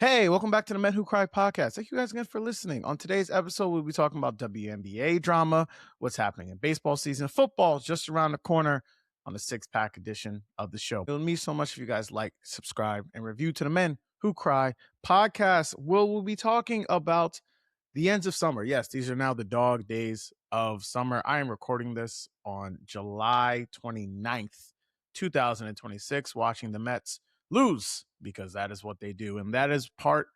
Hey, welcome back to the Men Who Cry podcast. Thank you guys again for listening. On today's episode, we'll be talking about WNBA drama, what's happening in baseball season. Football is just around the corner on the six-pack edition of the show. It would mean so much if you guys like, subscribe, and review to the Men Who Cry podcast. We'll be talking about the ends of summer. Yes, these are now the dog days of summer. I am recording this on July 29th, 2026, watching the Mets lose because that is what they do. And that is part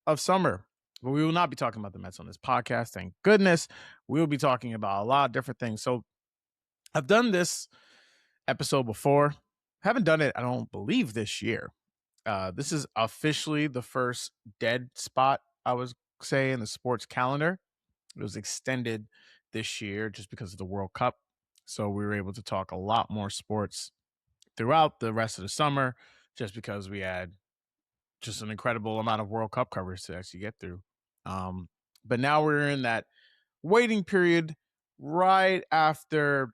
of summer. But we will not be talking about the Mets on this podcast. Thank goodness. We will be talking about a lot of different things. So I've done this episode before. Haven't done it, I don't believe, this year. This is officially the first dead spot, I would say, in the sports calendar. It was extended this year just because of the World Cup. So we were able to talk a lot more sports throughout the rest of the summer just because we had just an incredible amount of World Cup coverage to actually get through. But now we're in that waiting period right after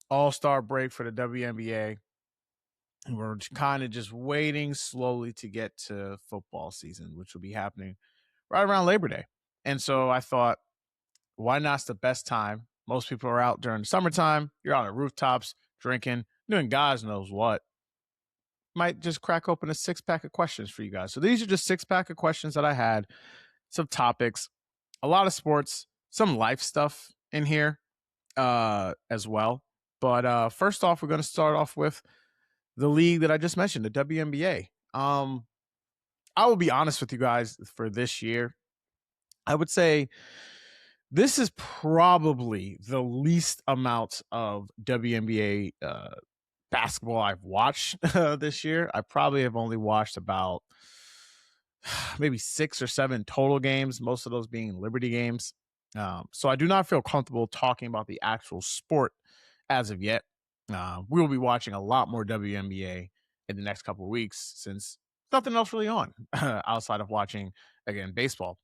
All-Star break for the WNBA. And we're kind of just waiting slowly to get to football season, which will be happening right around Labor Day. And so I thought, why not's the best time? Most people are out during the summertime. You're on the rooftops drinking, doing God knows what. Might just crack open a six-pack of questions for you guys. So these are just six-pack of questions that I had, some topics, a lot of sports, some life stuff in here as well. But first off, we're going to start off with the league that I just mentioned, the WNBA. I will be honest with you guys for this year. I would say this is probably the least amount of WNBA basketball I've watched this year. I probably have only watched about maybe 6 or 7 total games, most of those being Liberty games. So I do not feel comfortable talking about the actual sport as of yet. We will be watching a lot more WNBA in the next couple of weeks since nothing else really on outside of watching, again, baseball.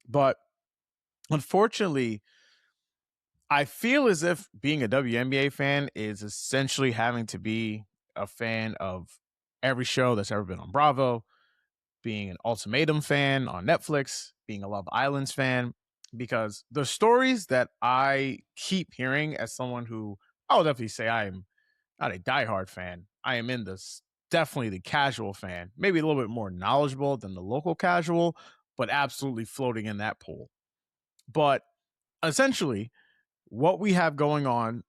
But unfortunately, I feel as if being a WNBA fan is essentially having to be a fan of every show that's ever been on Bravo, being an Ultimatum fan on Netflix, being a Love Islands fan, because the stories that I keep hearing as someone who I'll definitely say I am not a diehard fan. I am in this definitely the casual fan, maybe a little bit more knowledgeable than the local casual, but absolutely floating in that pool. But essentially, what we have going on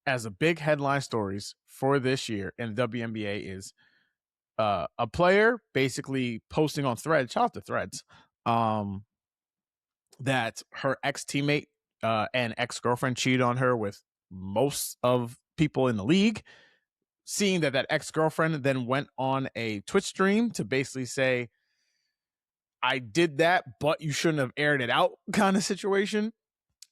as a big headline stories for this year in the WNBA is a player basically posting on Threads, shout out to Threads, that her ex-teammate and ex-girlfriend cheated on her with most of people in the league. Seeing that ex-girlfriend then went on a Twitch stream to basically say, I did that, but you shouldn't have aired it out kind of situation.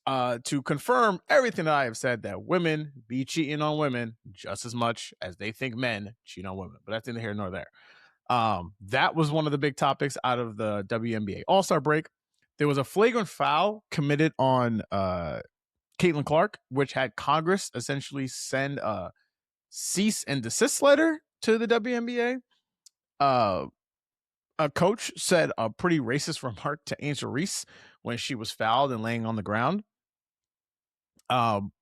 To confirm everything that I have said, that women be cheating on women just as much as they think men cheat on women. But that's neither here nor there. That was one of the big topics out of the WNBA All-Star break. There was a flagrant foul committed on Caitlin Clark, which had Congress essentially send a cease and desist letter to the WNBA. A coach said a pretty racist remark to Angel Reese when she was fouled and laying on the ground.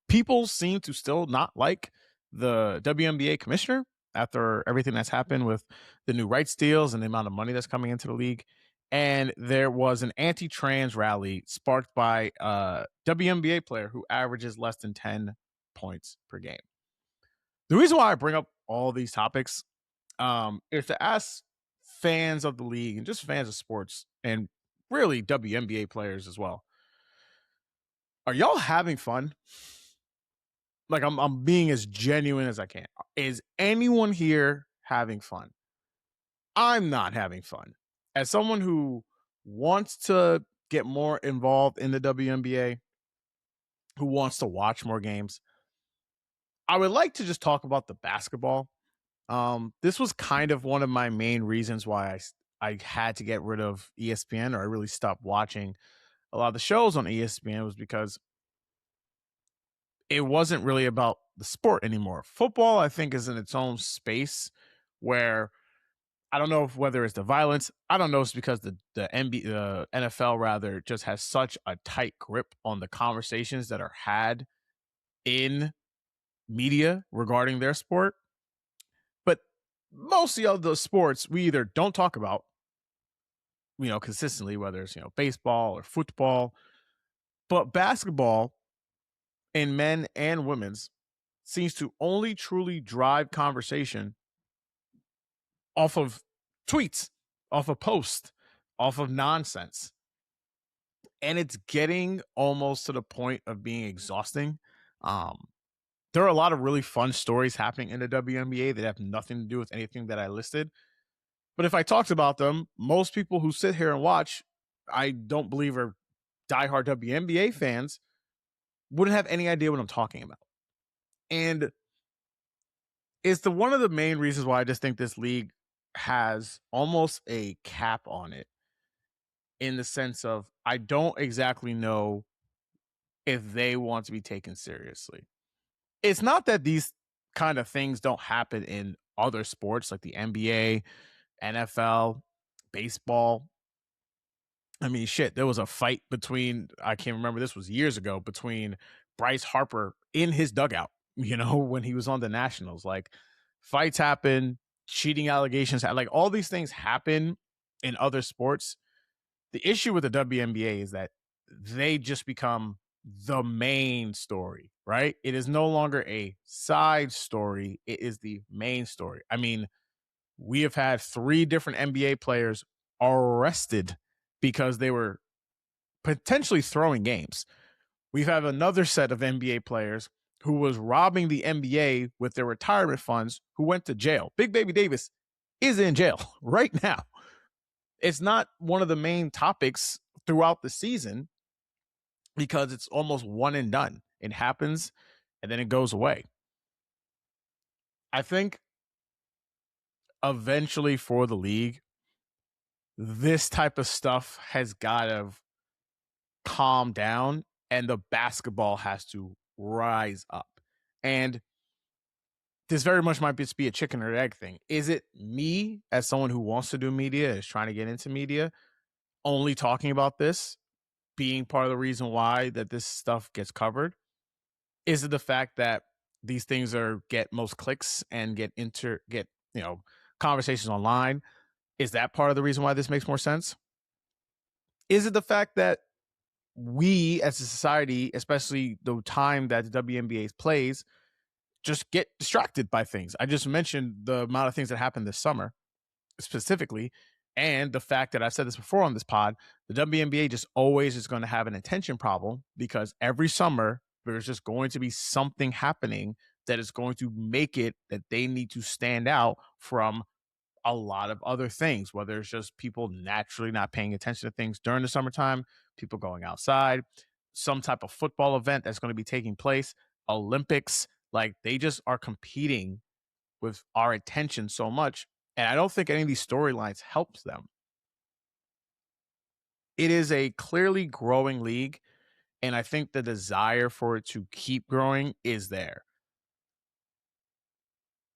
People seem to still not like the WNBA commissioner after everything that's happened with the new rights deals and the amount of money that's coming into the league. And there was an anti-trans rally sparked by a WNBA player who averages less than 10 points per game. The reason why I bring up all these topics is to ask fans of the league and just fans of sports and really WNBA players as well. Are y'all having fun? Like I'm being as genuine as I can. Is anyone here having fun? I'm not having fun. As someone who wants to get more involved in the WNBA, who wants to watch more games, I would like to just talk about the basketball. This was kind of one of my main reasons why I had to get rid of ESPN, or I really stopped watching a lot of the shows on ESPN, was because it wasn't really about the sport anymore. Football, I think, is in its own space where I don't know whether it's the violence. I don't know if it's because the NFL rather just has such a tight grip on the conversations that are had in media regarding their sport. But mostly of the sports we either don't talk about, consistently, whether it's, baseball or football, but basketball in men and women's seems to only truly drive conversation off of tweets, off of posts, off of nonsense. And it's getting almost to the point of being exhausting. Um, there are a lot of really fun stories happening in the WNBA that have nothing to do with anything that I listed. But if I talked about them, most people who sit here and watch, I don't believe are diehard WNBA fans, wouldn't have any idea what I'm talking about. And it's one of the main reasons why I just think this league has almost a cap on it, in the sense of I don't exactly know if they want to be taken seriously. It's not that these kind of things don't happen in other sports like the NBA, NFL, baseball. I mean, shit, there was a fight between, I can't remember, this was years ago, between Bryce Harper in his dugout, when he was on the Nationals. Like, fights happen, cheating allegations, like all these things happen in other sports. The issue with the WNBA is that they just become the main story, right? It is no longer a side story. It is the main story. I mean, we have had 3 different NBA players arrested because they were potentially throwing games. We've had another set of NBA players who was robbing the NBA with their retirement funds who went to jail. Big Baby Davis is in jail right now. It's not one of the main topics throughout the season because it's almost one and done. It happens and then it goes away. I think eventually for the league, this type of stuff has got to calm down and the basketball has to rise up. And this very much might just be a chicken or egg thing. Is it me, as someone who wants to do media, is trying to get into media, only talking about this being part of the reason why that this stuff gets covered? Is it the fact that these things get most clicks and get conversations online? Is that part of the reason why this makes more sense? Is it the fact that we as a society, especially the time that the WNBA plays, just get distracted by things? I just mentioned the amount of things that happened this summer specifically, and the fact that I've said this before on this pod, the WNBA just always is going to have an attention problem because every summer there's just going to be something happening that is going to make it that they need to stand out from a lot of other things, whether it's just people naturally not paying attention to things during the summertime, people going outside, some type of football event that's going to be taking place, Olympics. Like, they just are competing with our attention so much. And I don't think any of these storylines helps them. It is a clearly growing league, and I think the desire for it to keep growing is there.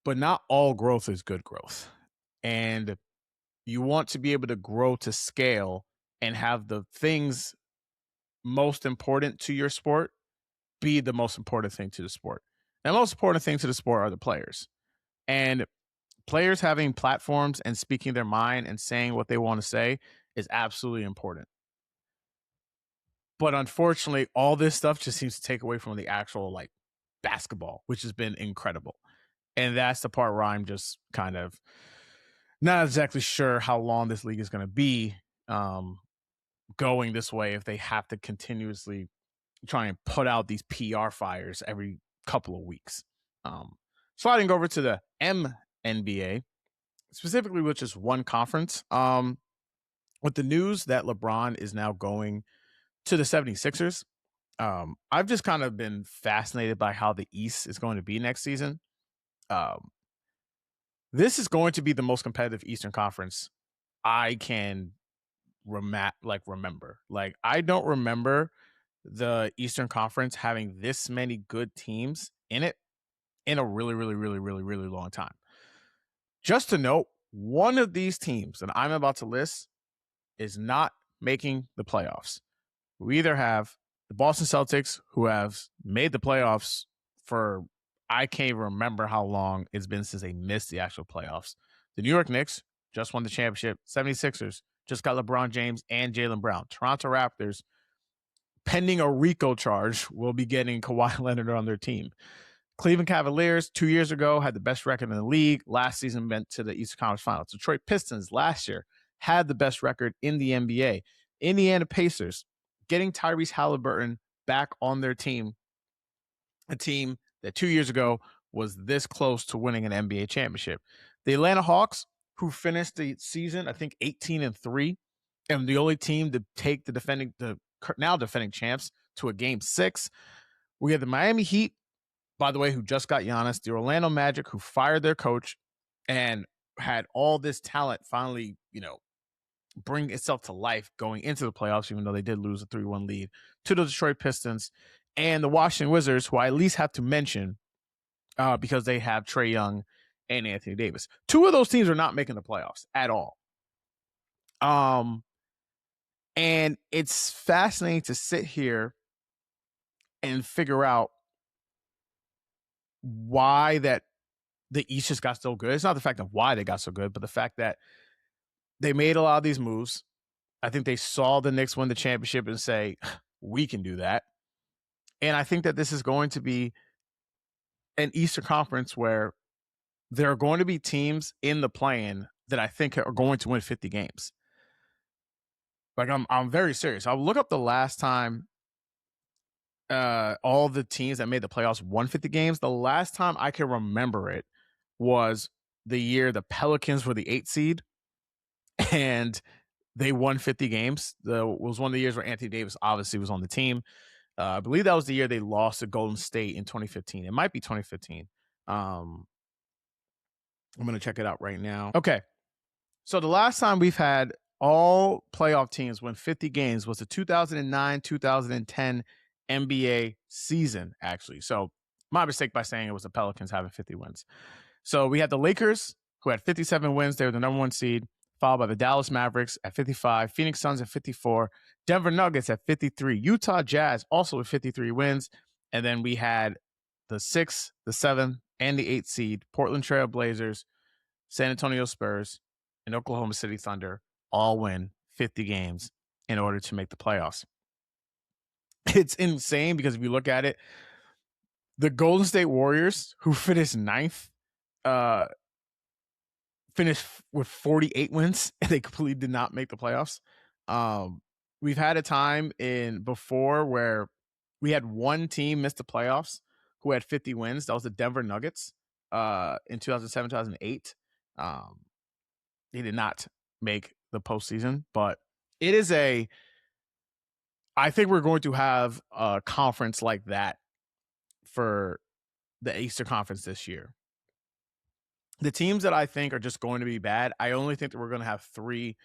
But not all growth is good growth. And you want to be able to grow to scale and have the things most important to your sport be the most important thing to the sport. And the most important thing to the sport are the players. And players having platforms and speaking their mind and saying what they want to say is absolutely important. But unfortunately, all this stuff just seems to take away from the actual basketball, which has been incredible. And that's the part where I'm just kind of not exactly sure how long this league is going to be going this way if they have to continuously try and put out these PR fires every couple of weeks. Sliding over to the MNBA, specifically with just one conference, with the news that LeBron is now going to the 76ers, I've just kind of been fascinated by how the East is going to be next season. This is going to be the most competitive Eastern Conference I can remember. Like, I don't remember the Eastern Conference having this many good teams in it in a really, really, really, really, really long time. Just to note, one of these teams that I'm about to list is not making the playoffs. We either have the Boston Celtics, who have made the playoffs for, I can't even remember how long it's been since they missed the actual playoffs. The New York Knicks just won the championship. 76ers just got LeBron James and Jaylen Brown. Toronto Raptors, pending a RICO charge, will be getting Kawhi Leonard on their team. Cleveland Cavaliers 2 years ago had the best record in the league. Last season went to the Eastern Conference Finals. Detroit Pistons last year had the best record in the NBA. Indiana Pacers getting Tyrese Halliburton back on their team, a team that 2 years ago was this close to winning an NBA championship. The Atlanta Hawks, who finished the season, I think 18-3, and the only team to take the now defending champs to a game 6. We had the Miami Heat, by the way, who just got Giannis, the Orlando Magic, who fired their coach and had all this talent finally, bring itself to life going into the playoffs, even though they did lose a 3-1 lead to the Detroit Pistons, and the Washington Wizards, who I at least have to mention because they have Trae Young and Anthony Davis. 2 of those teams are not making the playoffs at all. And it's fascinating to sit here and figure out why that the East just got so good. It's not the fact of why they got so good, but the fact that they made a lot of these moves. I think they saw the Knicks win the championship and say, we can do that. And I think that this is going to be an Eastern Conference where there are going to be teams in the play-in that I think are going to win 50 games. Like, I'm very serious. I'll look up the last time all the teams that made the playoffs won 50 games. The last time I can remember it was the year the Pelicans were the 8th seed and they won 50 games. It was one of the years where Anthony Davis obviously was on the team. I believe that was the year they lost to Golden State in 2015. It might be 2015. I'm going to check it out right now. Okay. So the last time we've had all playoff teams win 50 games was the 2009-2010 NBA season, actually. So my mistake by saying it was the Pelicans having 50 wins. So we had the Lakers, who had 57 wins. They were the number 1 seed, followed by the Dallas Mavericks at 55, Phoenix Suns at 54, Denver Nuggets at 53, Utah Jazz also with 53 wins. And then we had the 6th, the 7th, and the 8th seed, Portland Trail Blazers, San Antonio Spurs, and Oklahoma City Thunder all win 50 games in order to make the playoffs. It's insane because if you look at it, the Golden State Warriors, who finished 9th, finished with 48 wins, and they completely did not make the playoffs. We've had a time before where we had one team miss the playoffs who had 50 wins. That was the Denver Nuggets in 2007, 2008. He did not make the postseason, but it is I think we're going to have a conference like that for the Eastern Conference this year. The teams that I think are just going to be bad, I only think that we're going to have 3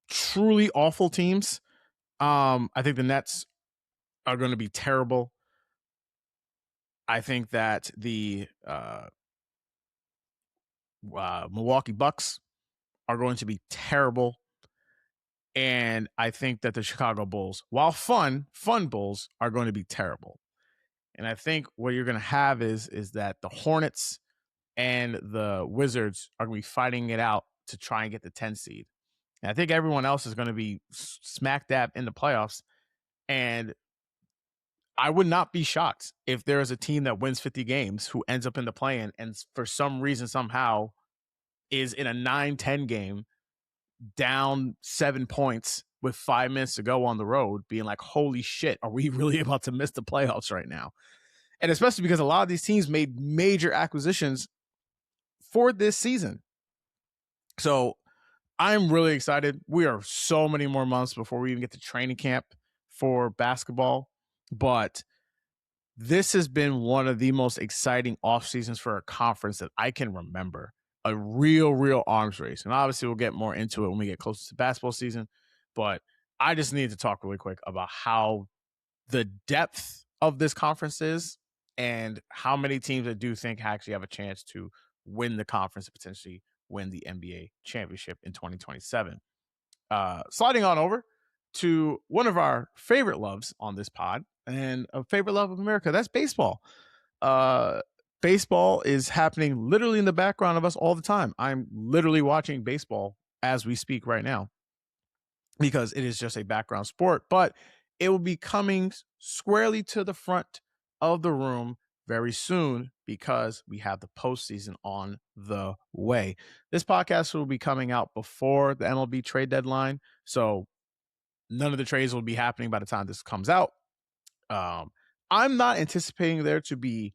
truly awful teams. I think the Nets are going to be terrible. I think that the Milwaukee Bucks are going to be terrible. And I think that the Chicago Bulls, while fun Bulls, are going to be terrible. And I think what you're going to have is that the Hornets and the Wizards are going to be fighting it out to try and get the 10 seed. And I think everyone else is going to be smack dab in the playoffs. And I would not be shocked if there is a team that wins 50 games who ends up in the play-in and for some reason, somehow, is in a 9-10 game down 7 points with 5 minutes to go on the road, being like, holy shit, are we really about to miss the playoffs right now? And especially because a lot of these teams made major acquisitions for this season. So I'm really excited. We are so many more months before we even get to training camp for basketball. But this has been one of the most exciting off seasons for a conference that I can remember. A real arms race. And obviously we'll get more into it when we get closer to basketball season. But I just need to talk really quick about how the depth of this conference is and how many teams I do think actually have a chance to win the conference and potentially win the NBA championship in 2027. Sliding on over to one of our favorite loves on this pod and a favorite love of America, that's baseball. Baseball is happening literally in the background of us all the time. I'm literally watching baseball as we speak right now because it is just a background sport, but it will be coming squarely to the front of the room very soon because we have the postseason on the way. This podcast will be coming out before the MLB trade deadline, so none of the trades will be happening by the time this comes out. I'm not anticipating there to be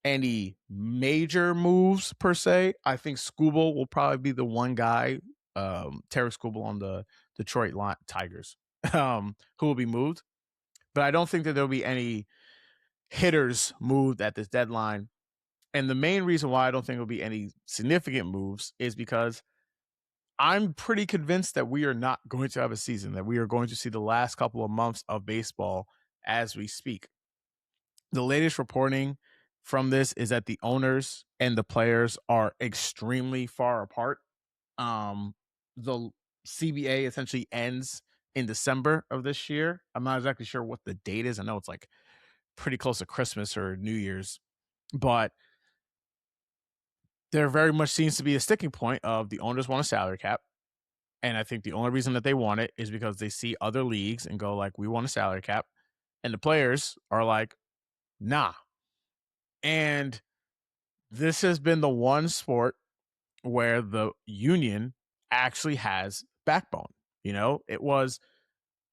any major moves per se. I think Skubal will probably be the one guy, Terry Skubal on the Detroit Tigers, who will be moved. But I don't think that there'll be any hitters moved at this deadline. And the main reason why I don't think there'll be any significant moves is because I'm pretty convinced that we are not going to have a season, that we are going to see the last couple of months of baseball as we speak. The latest reporting from this is that the owners and the players are extremely far apart. The CBA essentially ends in December of this year. I'm not exactly sure what the date is. I know it's like pretty close to Christmas or New Year's, but there very much seems to be a sticking point of the owners want a salary cap. And I think the only reason that they want it is because they see other leagues and go like, we want a salary cap. And the players are like, nah. And this has been the one sport where the union actually has backbone. You know, it was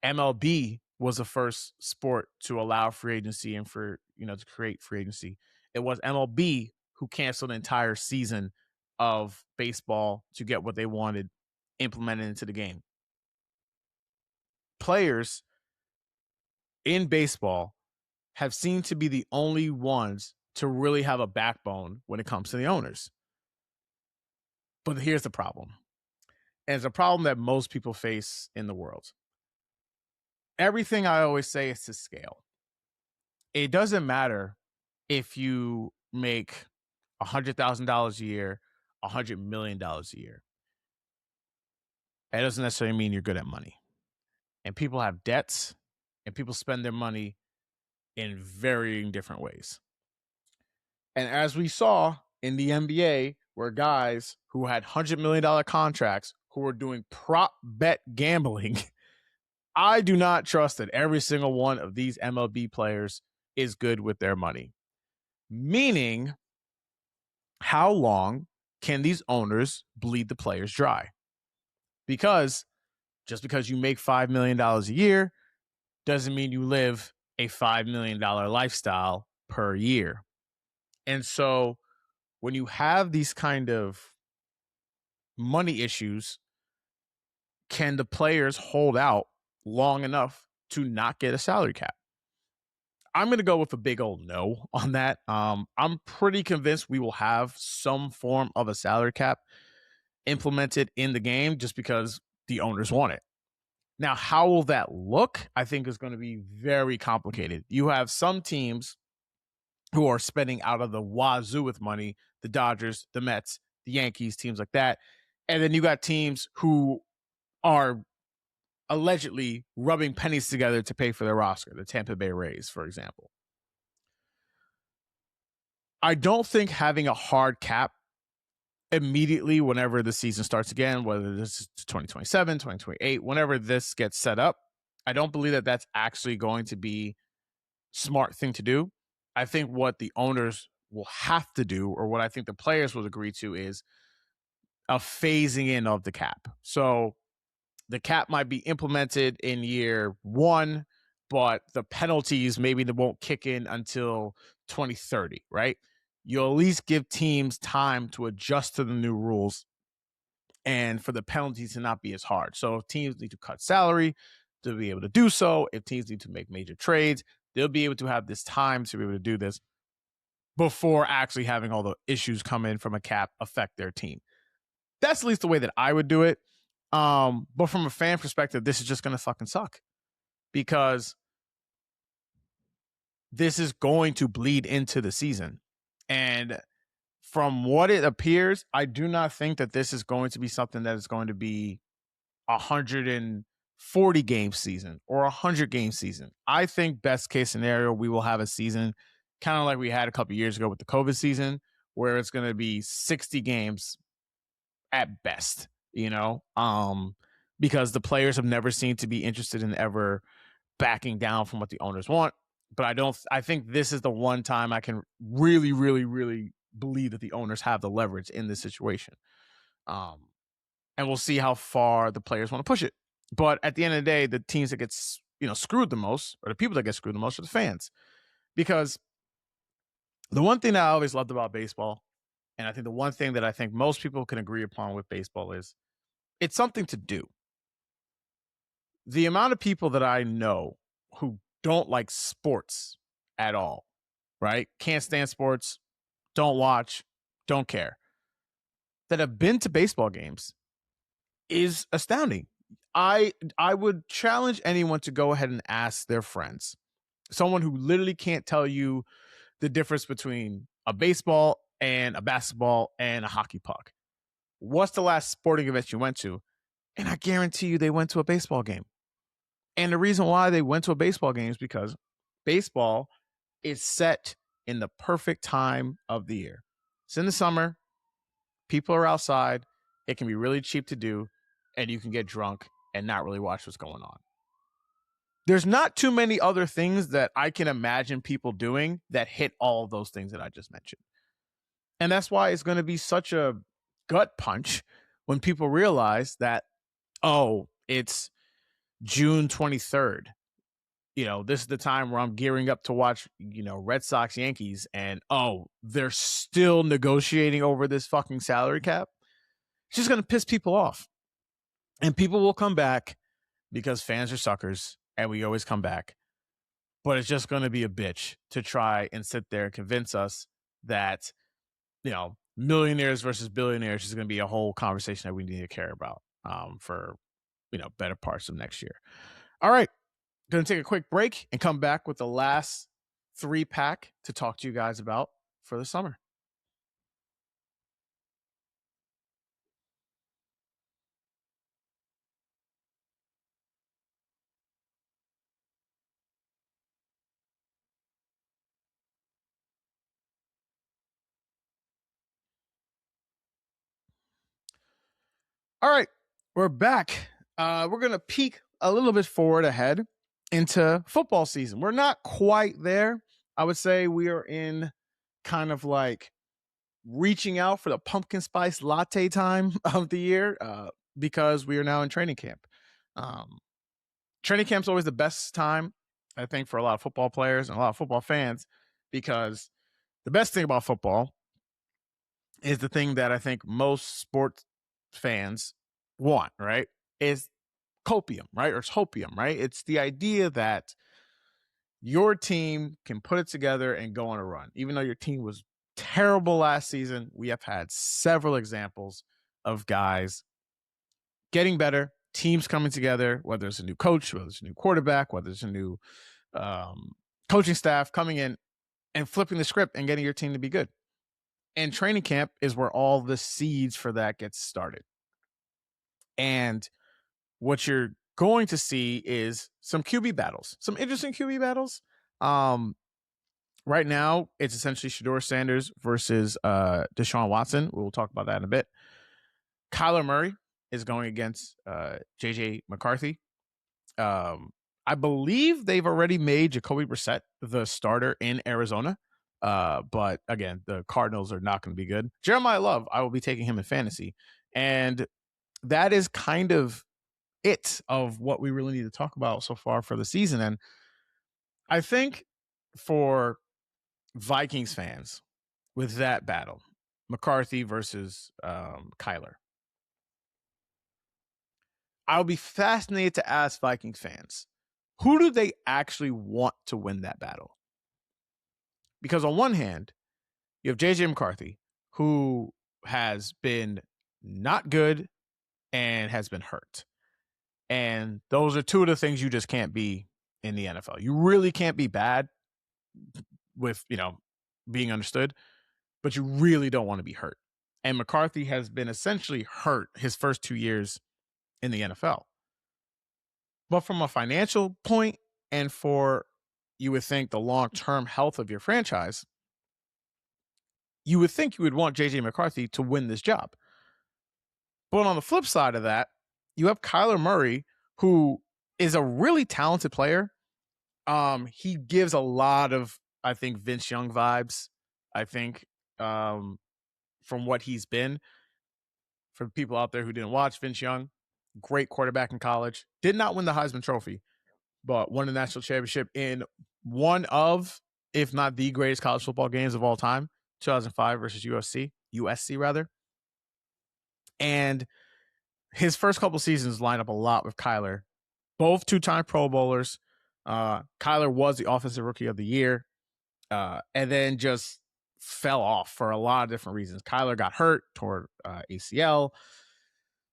MLB was the first sport to allow free agency and for, to create free agency. It was MLB who canceled an entire season of baseball to get what they wanted implemented into the game. Players in baseball have seemed to be the only ones to really have a backbone when it comes to the owners. But here's the problem. And it's a problem that most people face in the world. Everything I always say is to scale. It doesn't matter if you make $100,000 a year, $100 million a year. That doesn't necessarily mean you're good at money. And people have debts, and people spend their money in varying different ways. And as we saw in the NBA, where guys who had $100 million contracts who were doing prop bet gambling, I do not trust that every single one of these MLB players is good with their money. Meaning, how long can these owners bleed the players dry? Because just because you make $5 million a year doesn't mean you live a $5 million lifestyle per year. And so when you have these kind of money issues, can the players hold out long enough to not get a salary cap? I'm going to go with a big old no on that. I'm pretty convinced we will have some form of a salary cap implemented in the game just because the owners want it. Now, how will that look? I think is going to be very complicated. You have some teams who are spending out of the wazoo with money, the Dodgers, the Mets, the Yankees, teams like that. And then you got teams who are allegedly rubbing pennies together to pay for their roster, the Tampa Bay Rays, for example. I don't think having a hard cap immediately whenever the season starts again, whether this is 2027, 2028, whenever this gets set up, I don't believe that that's actually going to be smart thing to do. I think what the owners will have to do, or what I think the players will agree to, is a phasing in of the cap. So the cap might be implemented in year one, but the penalties maybe they won't kick in until 2030, right? You'll at least give teams time to adjust to the new rules and for the penalties to not be as hard. So if teams need to cut salary to be able to do so, if teams need to make major trades, they'll be able to have this time to be able to do this before actually having all the issues come in from a cap affect their team. That's at least the way that I would do it. But from a fan perspective, this is just going to fucking suck because this is going to bleed into the season. And from what it appears, I do not think that this is going to be something that is going to be 140 game season or 100 game season. I think best case scenario, we will have a season kind of like we had a couple years ago with the COVID season, where it's going to be 60 games at best, because the players have never seemed to be interested in ever backing down from what the owners want. But I think this is the one time I can really, really, really believe that the owners have the leverage in this situation. And we'll see how far the players want to push it. But at the end of the day, the teams that get screwed the most, or the people that get screwed the most, are the fans. Because the one thing that I always loved about baseball, and I think the one thing that I think most people can agree upon with baseball, is it's something to do. The amount of people that I know who don't like sports at all, right? Can't stand sports, don't watch, don't care, that have been to baseball games is astounding. I would challenge anyone to go ahead and ask their friends, someone who literally can't tell you the difference between a baseball and a basketball and a hockey puck. What's the last sporting event you went to? And I guarantee you they went to a baseball game. And the reason why they went to a baseball game is because baseball is set in the perfect time of the year. It's in the summer. People are outside. It can be really cheap to do, and you can get drunk and not really watch what's going on. There's not too many other things that I can imagine people doing that hit all of those things that I just mentioned. And that's why it's going to be such a gut punch when people realize that, oh, it's June 23rd. This is the time where I'm gearing up to watch, Red Sox Yankees, and they're still negotiating over this fucking salary cap. It's just going to piss people off. And people will come back because fans are suckers and we always come back. But it's just going to be a bitch to try and sit there and convince us that, millionaires versus billionaires is going to be a whole conversation that we need to care about for, better parts of next year. All right. Going to take a quick break and come back with the last 3-pack to talk to you guys about for the summer. All right, we're back. We're going to peek a little bit forward ahead into football season. We're not quite there. I would say we are in kind of like reaching out for the pumpkin spice latte time of the year because we are now in training camp. Training camp's always the best time, I think, for a lot of football players and a lot of football fans, because the best thing about football is the thing that I think most sports fans want, right? Is copium, right? Or it's hopium, right? It's the idea that your team can put it together and go on a run. Even though your team was terrible last season, we have had several examples of guys getting better, teams coming together, whether it's a new coach, whether it's a new quarterback, whether it's a new coaching staff coming in and flipping the script and getting your team to be good. And training camp is where all the seeds for that gets started. And what you're going to see is some QB battles, some interesting QB battles. Right now, it's essentially Shedeur Sanders versus Deshaun Watson. We'll talk about that in a bit. Kyler Murray is going against J.J. McCarthy. I believe they've already made Jacoby Brissett the starter in Arizona. But again, the Cardinals are not going to be good. Jeremiah Love, I will be taking him in fantasy. And that is kind of it of what we really need to talk about so far for the season. And I think for Vikings fans, with that battle, McCarthy versus Kyler, I'll be fascinated to ask Vikings fans, who do they actually want to win that battle? Because on one hand, you have JJ McCarthy, who has been not good and has been hurt. And those are two of the things you just can't be in the NFL. You really can't be bad with, being understood. but you really don't want to be hurt. And McCarthy has been essentially hurt his first 2 years in the NFL. But from a financial point and for, you would think, the long-term health of your franchise, you would think you would want JJ McCarthy to win this job. But on the flip side of that, you have Kyler Murray, who is a really talented player. He gives a lot of, I think, Vince Young vibes. I think from what he's been. For people out there who didn't watch, Vince Young, great quarterback in college, did not win the Heisman Trophy, but won the national championship in one of, if not the greatest college football games of all time, 2005 versus USC rather. And his first couple seasons line up a lot with Kyler, both 2-time Pro Bowlers. Kyler was the Offensive Rookie of the Year, and then just fell off for a lot of different reasons. Kyler got hurt, toward ACL,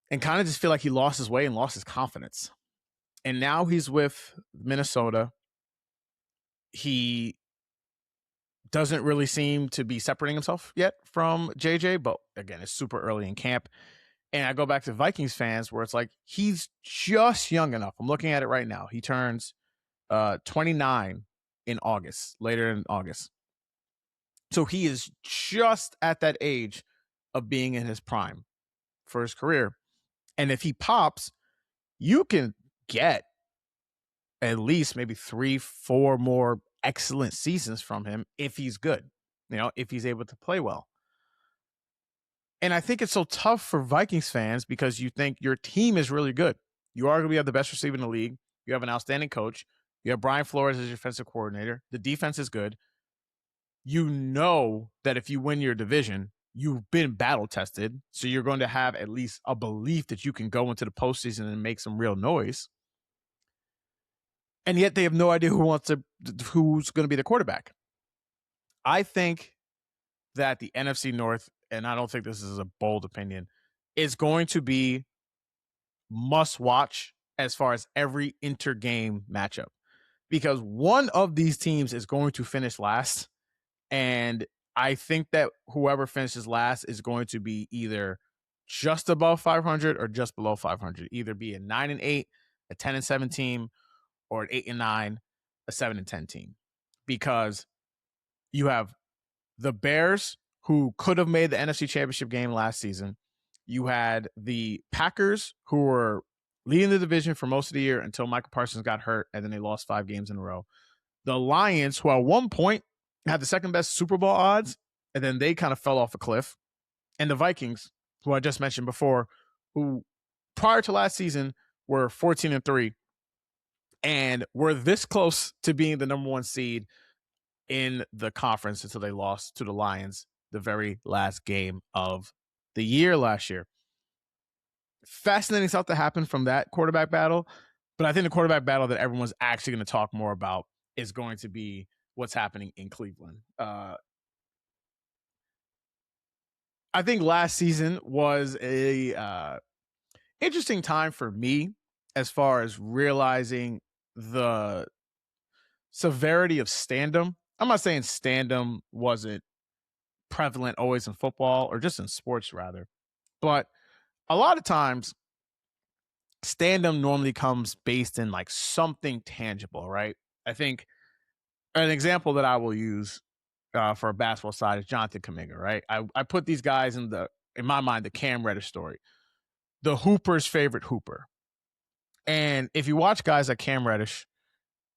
and kind of just feel like he lost his way and lost his confidence. And now he's with Minnesota. He doesn't really seem to be separating himself yet from JJ, but again, it's super early in camp. And I go back to Vikings fans where it's like, he's just young enough. I'm looking at it right now. He turns 29 in August, later in August. So he is just at that age of being in his prime for his career. And if he pops, you can get at least maybe 3-4 more excellent seasons from him if he's good, if he's able to play well. And I think it's so tough for Vikings fans because you think your team is really good. You arguably have the best receiver in the league. You have an outstanding coach. You have Brian Flores as your defensive coordinator. The defense is good. You know that if you win your division, you've been battle tested. So you're going to have at least a belief that you can go into the postseason and make some real noise. And yet they have no idea who's going to be the quarterback. I think that the NFC North, and I don't think this is a bold opinion, is going to be must watch as far as every inter-game matchup, because one of these teams is going to finish last. And I think that whoever finishes last is going to be either just above 500 or just below 500, either be a 9-8, a 10-7 team, or an 8-9, a 7-10 team, because you have the Bears, who could have made the NFC Championship game last season. You had the Packers, who were leading the division for most of the year until Michael Parsons got hurt, and then they lost 5 games in a row. The Lions, who at one point had the second best Super Bowl odds, and then they kind of fell off a cliff. And the Vikings, who I just mentioned before, who prior to last season were 14-3 and were this close to being the number 1 seed in the conference until they lost to the Lions the very last game of the year last year. Fascinating stuff that happened from that quarterback battle. But I think the quarterback battle that everyone's actually going to talk more about is going to be what's happening in Cleveland. I think last season was a interesting time for me as far as realizing the severity of standum. I'm not saying standum wasn't prevalent always in football or just in sports rather, but a lot of times standum normally comes based in like something tangible, right? I think an example that I will use for a basketball side is Jonathan Kuminga, right? I put these guys in my mind, the Cam Reddish story, the Hooper's favorite Hooper. And if you watch guys like Cam Reddish,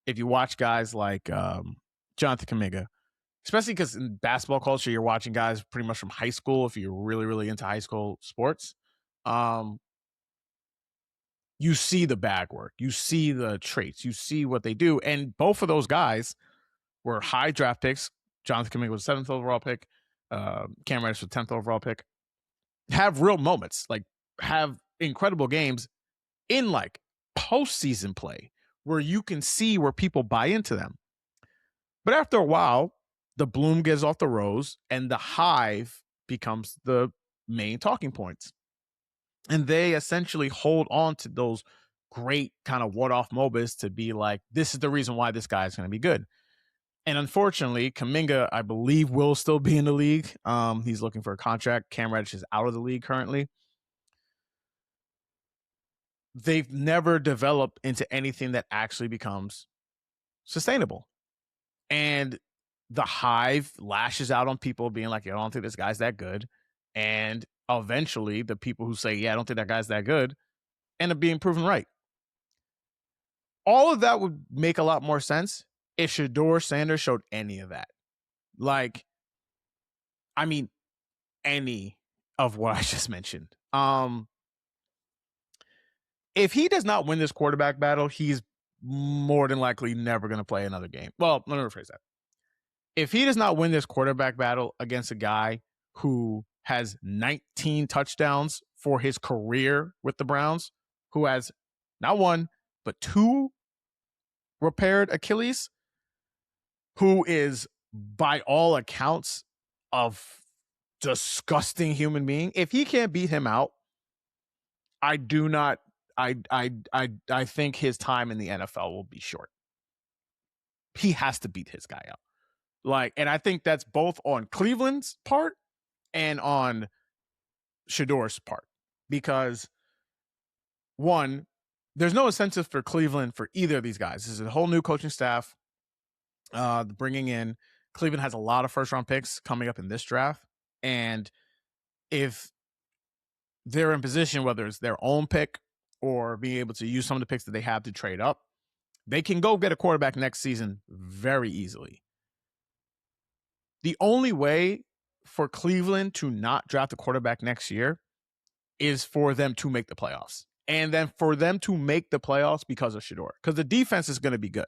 if you watch guys like Jonathan Kuminga, especially because in basketball culture, you're watching guys pretty much from high school. If you're really, really into high school sports, you see the bag work, you see the traits, you see what they do. And both of those guys were high draft picks. Jonathan Kuminga was 7th overall pick. Cam Reddish was 10th overall pick. Have real moments, like have incredible games in like postseason play where you can see where people buy into them. But after a while, the bloom gets off the rose and the hive becomes the main talking points. And they essentially hold on to those great kind of one-off moments to be like, this is the reason why this guy is going to be good. And unfortunately, Kuminga, I believe, will still be in the league. He's looking for a contract. Cam Reddish is out of the league currently. They've never developed into anything that actually becomes sustainable. And the hive lashes out on people being like, I don't think this guy's that good. And eventually the people who say, I don't think that guy's that good, end up being proven right. All of that would make a lot more sense if Shedeur Sanders showed any of that. Like, I mean, any of what I just mentioned. If he does not win this quarterback battle, he's more than likely never going to play another game. Well, let me rephrase that. If he does not win this quarterback battle against a guy who has 19 touchdowns for his career with the Browns, who has not one, but 2 repaired Achilles, who is by all accounts a disgusting human being, if he can't beat him out, I think his time in the NFL will be short. He has to beat his guy out. And I think that's both on Cleveland's part and on Shedeur's part, because one, there's no incentive for Cleveland for either of these guys. This is a whole new coaching staff bringing in. Cleveland has a lot of first-round picks coming up in this draft, and if they're in position, whether it's their own pick or being able to use some of the picks that they have to trade up, they can go get a quarterback next season very easily. The only way for Cleveland to not draft a quarterback next year is for them to make the playoffs. And then for them to make the playoffs because of Shedeur. Because the defense is going to be good.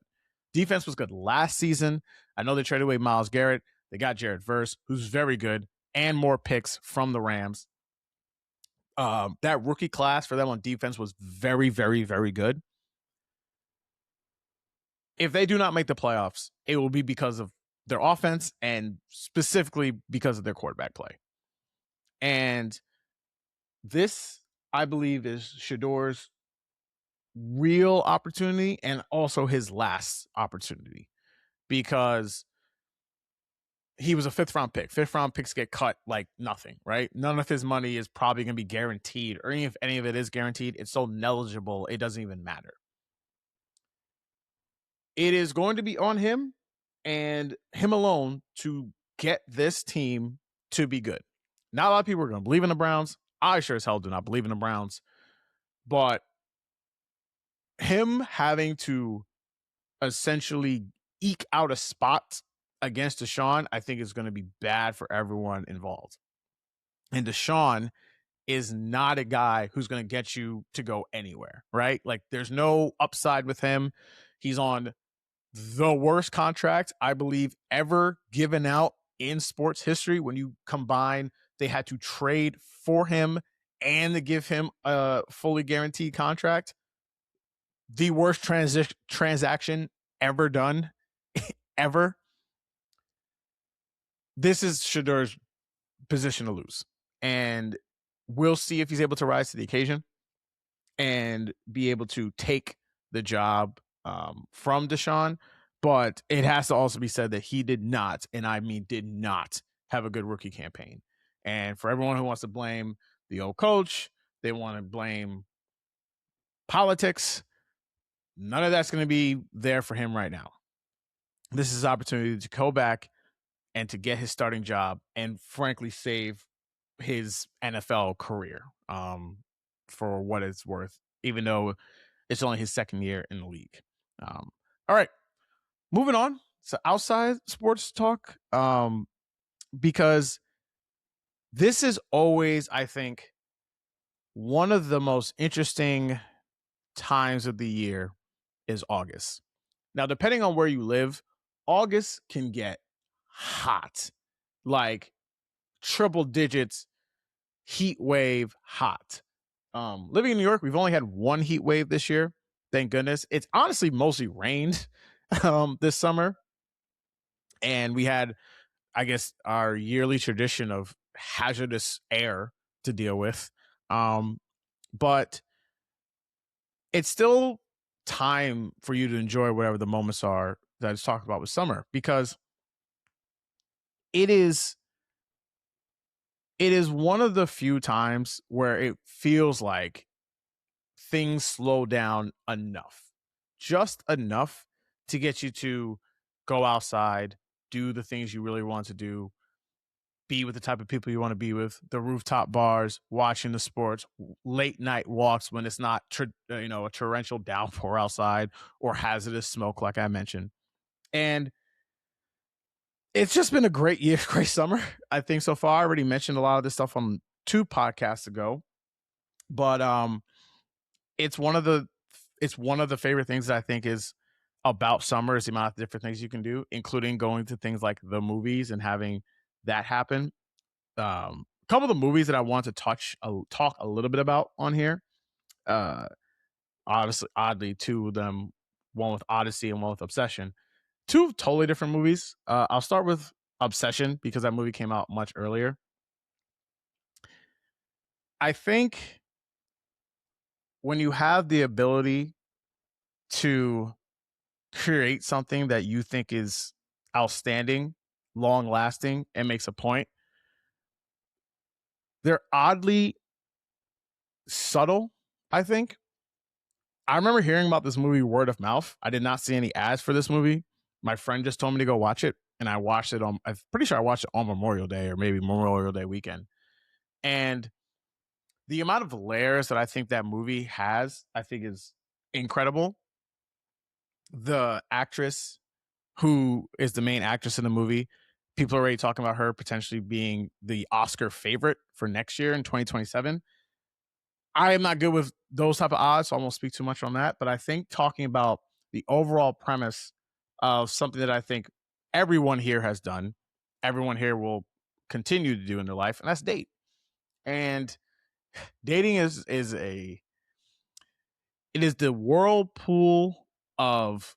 Defense was good last season. I know they traded away Myles Garrett. They got Jared Verse, who's very good, and more picks from the Rams. That rookie class for them on defense was very, very, very good. If they do not make the playoffs, it will be because of their offense and specifically because of their quarterback play. And this, I believe, is Shedeur's real opportunity and also his last opportunity, because he was a 5th round pick. 5th round picks get cut like nothing, right? None of his money is probably going to be guaranteed, or even if any of it is guaranteed, it's so negligible, it doesn't even matter. It is going to be on him and him alone to get this team to be good. Not a lot of people are going to believe in the Browns. I sure as hell do not believe in the Browns. But him having to essentially eke out a spot against Deshaun, I think is going to be bad for everyone involved. And Deshaun is not a guy who's going to get you to go anywhere, right? Like, there's no upside with him. He's on the worst contract, I believe, ever given out in sports history. When you combine, they had to trade for him and to give him a fully guaranteed contract. The worst transaction ever done, ever. This is Shedeur's position to lose. And we'll see if he's able to rise to the occasion and be able to take the job from Deshaun. But it has to also be said that he did not, and I mean did not, have a good rookie campaign. And for everyone who wants to blame the old coach, they want to blame politics, none of that's going to be there for him right now. This is his opportunity to go back and to get his starting job and frankly save his NFL career for what it's worth, even though it's only his 2nd year in the league. All right, moving on to outside sports talk, because this is always, I think, one of the most interesting times of the year is August. Now, depending on where you live, August can get hot, like triple digits heat wave hot. Living in New York, we've only had one heat wave this year. Thank goodness. It's honestly mostly rained this summer. And we had, I guess, our yearly tradition of hazardous air to deal with. But it's still time for you to enjoy whatever the moments are that I just talked about with summer, because it is one of the few times where it feels like things slow down enough, just enough to get you to go outside, do the things you really want to do, be with the type of people you want to be with, the rooftop bars, watching the sports, late night walks when it's not, a torrential downpour outside or hazardous smoke, like I mentioned. And it's just been a great year, great summer, I think, so far. I already mentioned a lot of this stuff on 2 podcasts ago, but it's one of the favorite things that I think is about summer is the amount of different things you can do, including going to things like the movies and having that happen. A couple of the movies that I want to talk a little bit about on here. Uh, Obviously, oddly, 2 of them, one with Odyssey and one with Obsession. 2 totally different movies. I'll start with Obsession because that movie came out much earlier. I think when you have the ability to create something that you think is outstanding, long lasting, and makes a point, they're oddly subtle, I think. I remember hearing about this movie word of mouth. I did not see any ads for this movie. My friend just told me to go watch it, and I watched it on, I'm pretty sure I watched it on Memorial Day or maybe Memorial Day weekend. And the amount of layers that I think that movie has, I think is incredible. The actress who is the main actress in the movie, people are already talking about her potentially being the Oscar favorite for next year in 2027. I am not good with those type of odds, so I won't speak too much on that. But I think talking about the overall premise of something that I think everyone here has done, everyone here will continue to do in their life, and that's date. And dating is it is the whirlpool of,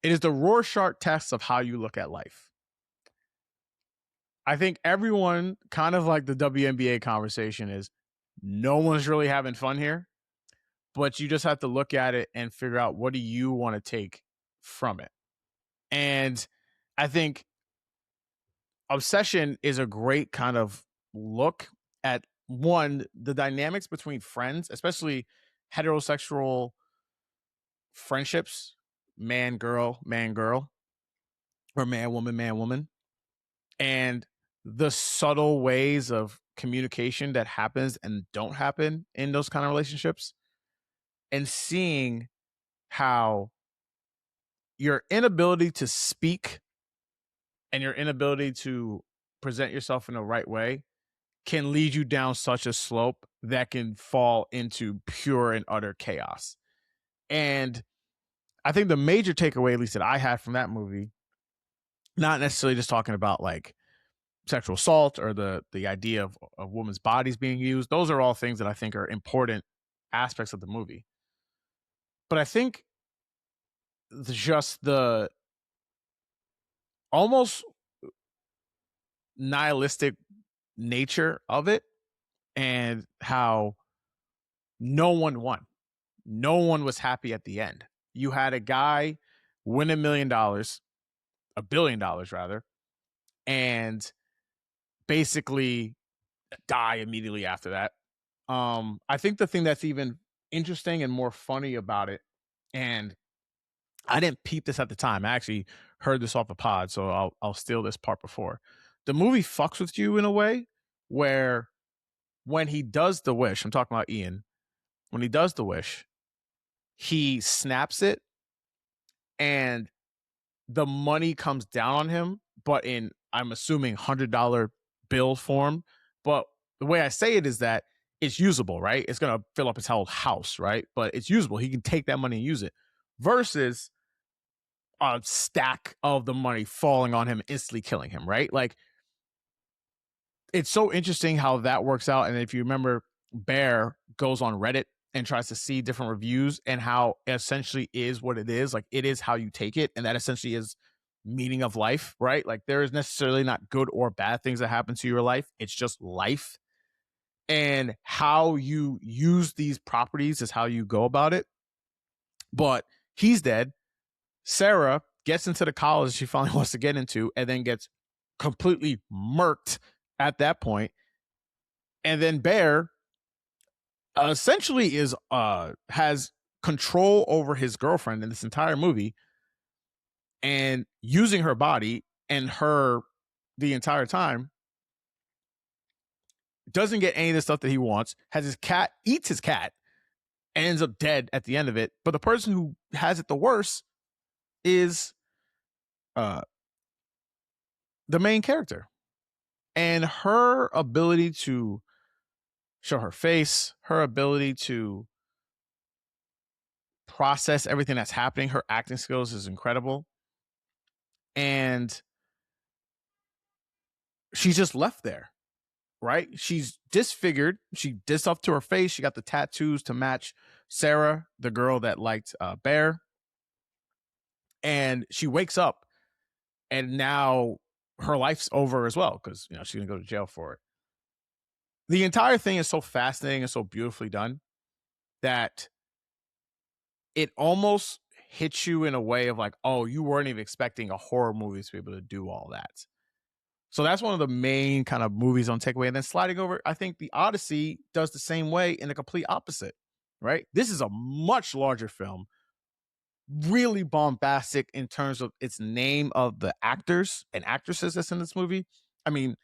it is the Rorschach test of how you look at life. I think everyone, kind of like the WNBA conversation, is no one's really having fun here, but you just have to look at it and figure out what do you want to take from it. And I think Obsession is a great kind of look at, one, the dynamics between friends, especially heterosexual friendships, man girl, or man woman, and the subtle ways of communication that happens and don't happen in those kind of relationships, and seeing how your inability to speak and your inability to present yourself in the right way can lead you down such a slope that can fall into pure and utter chaos. And I think the major takeaway, at least that I had from that movie, not necessarily just talking about like sexual assault or the idea of women's bodies being used. Those are all things that I think are important aspects of the movie. But I think just the almost nihilistic nature of it, and how no one won. No one was happy at the end. You had a guy win $1 million, $1 billion rather, and basically die immediately after that. I think the thing that's even interesting and more funny about it, and I didn't peep this at the time. I actually heard this off a pod, so I'll steal this part before. The movie fucks with you in a way where when he does the wish, I'm talking about Ian, when he does the wish, he snaps it and the money comes down on him, but in, I'm assuming, $100 bill form. But the way I say it is that it's usable, right? It's going to fill up his whole house, right? But it's usable. He can take that money and use it, versus a stack of the money falling on him, instantly killing him, right? Like, it's so interesting how that works out. And if you remember, Bear goes on Reddit and tries to see different reviews, and how essentially is what it is. Like, it is how you take it. And that essentially is meaning of life, right? Like, there is necessarily not good or bad things that happen to your life. It's just life. And how you use these properties is how you go about it. But he's dead. Sarah gets into the college she finally wants to get into, and then gets completely murked at that point. And then Bear essentially has control over his girlfriend in this entire movie and using her body and her the entire time. Doesn't get any of the stuff that he wants, has his cat, eats his cat, and ends up dead at the end of it. But the person who has it the worst is the main character. And her ability to show her face, her ability to process everything that's happening, her acting skills is incredible. And she's just left there, right? She's disfigured. She did stuff to her face. She got the tattoos to match Sarah, the girl that liked Bear. And she wakes up, and now her life's over as well because she's gonna go to jail for it. The entire thing is so fascinating and so beautifully done that it almost hits you in a way of like, oh, you weren't even expecting a horror movie to be able to do all that. So that's one of the main kind of movies on takeaway. And then sliding over, I think The Odyssey does the same way in the complete opposite, right? This is a much larger film, really bombastic in terms of its name of the actors and actresses that's in this movie. I mean,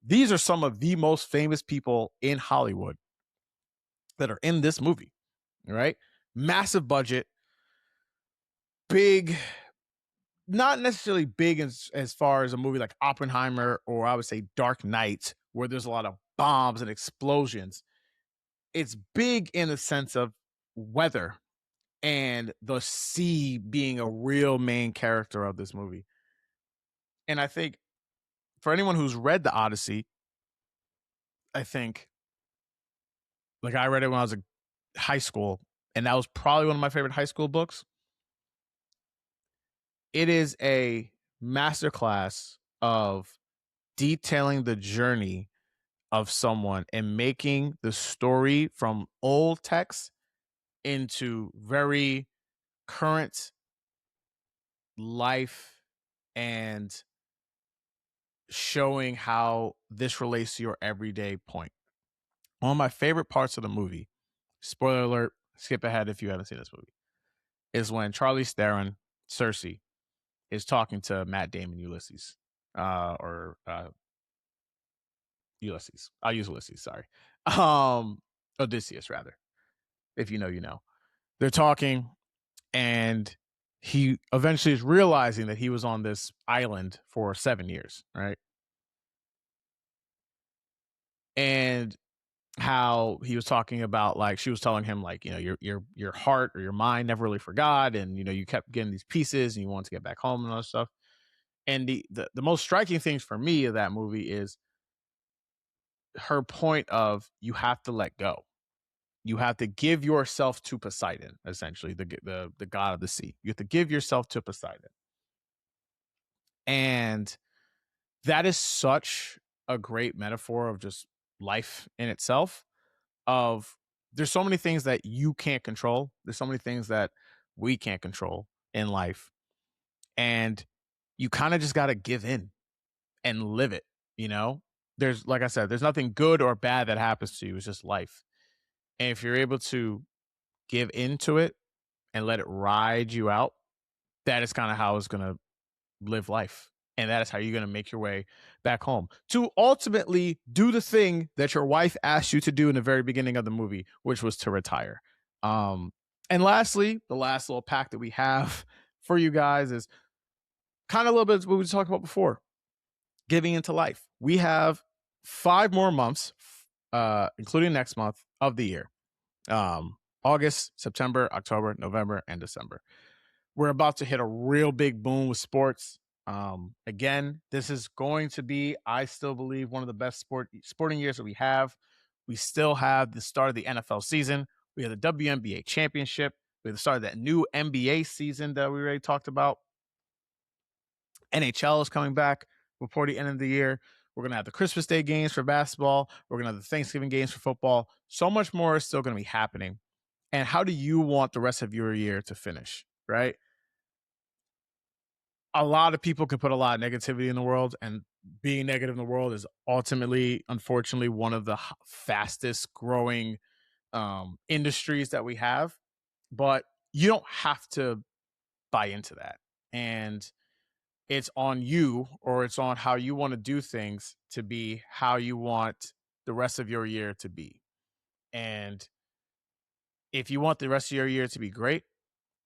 these are some of the most famous people in Hollywood that are in this movie, right? Massive budget, big, not necessarily big as far as a movie like Oppenheimer or I would say Dark Knight, where there's a lot of bombs and explosions. It's big in the sense of weather and the sea being a real main character of this movie. And I think for anyone who's read The Odyssey, I think, like, I read it when I was in high school, and that was probably one of my favorite high school books. It is a masterclass of detailing the journey of someone and making the story from old text into very current life and showing how this relates to your everyday point. One of my favorite parts of the movie, spoiler alert, skip ahead if you haven't seen this movie, is when Charlize Theron, Cersei, is talking to Matt Damon, Ulysses, Ulysses. I'll use Ulysses, sorry. Odysseus, rather. If you know, you know. They're talking, and he eventually is realizing that he was on this island for 7 years, right? And how he was talking about, like, she was telling him, like, your heart or your mind never really forgot, and you kept getting these pieces and you wanted to get back home and all that stuff. And the most striking things for me of that movie is her point of, you have to let go. You have to give yourself to Poseidon, essentially, the god of the sea. You have to give yourself to Poseidon. And that is such a great metaphor of just life in itself. Of, there's so many things that you can't control. There's so many things that we can't control in life. And you kind of just got to give in and live it, There's, like I said, there's nothing good or bad that happens to you. It's just life. And if you're able to give into it and let it ride you out, that is kind of how it's going to live life. And that is how you're going to make your way back home to ultimately do the thing that your wife asked you to do in the very beginning of the movie, which was to retire. And lastly, the last little pack that we have for you guys is kind of a little bit what we talked about before, giving into life. We have 5 more months, including next month of the year. August, September, October, November, and December. We're about to hit a real big boom with sports. Again, this is going to be, I still believe, one of the best sporting years that we have. We still have the start of the NFL season. We have the WNBA championship. We have the start of that new NBA season that we already talked about. NHL is coming back before the end of the year. We're going to have the Christmas Day games for basketball. We're going to have the Thanksgiving games for football. So much more is still going to be happening. And how do you want the rest of your year to finish, right? a lot of people can put a lot of negativity in the world, and being negative in the world is ultimately, unfortunately, one of the fastest growing industries that we have. But you don't have to buy into that. And it's on you, or it's on how you want to do things to be how you want the rest of your year to be. And if you want the rest of your year to be great,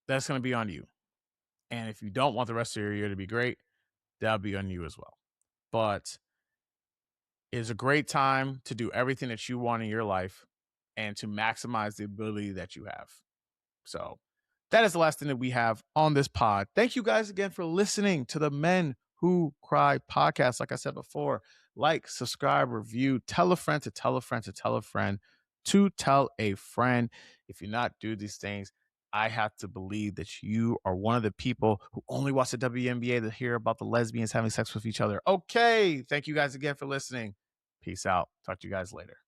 that's going to be on you. And if you don't want the rest of your year to be great, that'll be on you as well. But it's a great time to do everything that you want in your life and to maximize the ability that you have. So that is the last thing that we have on this pod. Thank you guys again for listening to the Men Who Cry podcast. Like I said before, like, subscribe, review, tell a friend to tell a friend to tell a friend to tell a friend. If you not do these things, I have to believe that you are one of the people who only watch the WNBA to hear about the lesbians having sex with each other. Okay. Thank you guys again for listening. Peace out. Talk to you guys later.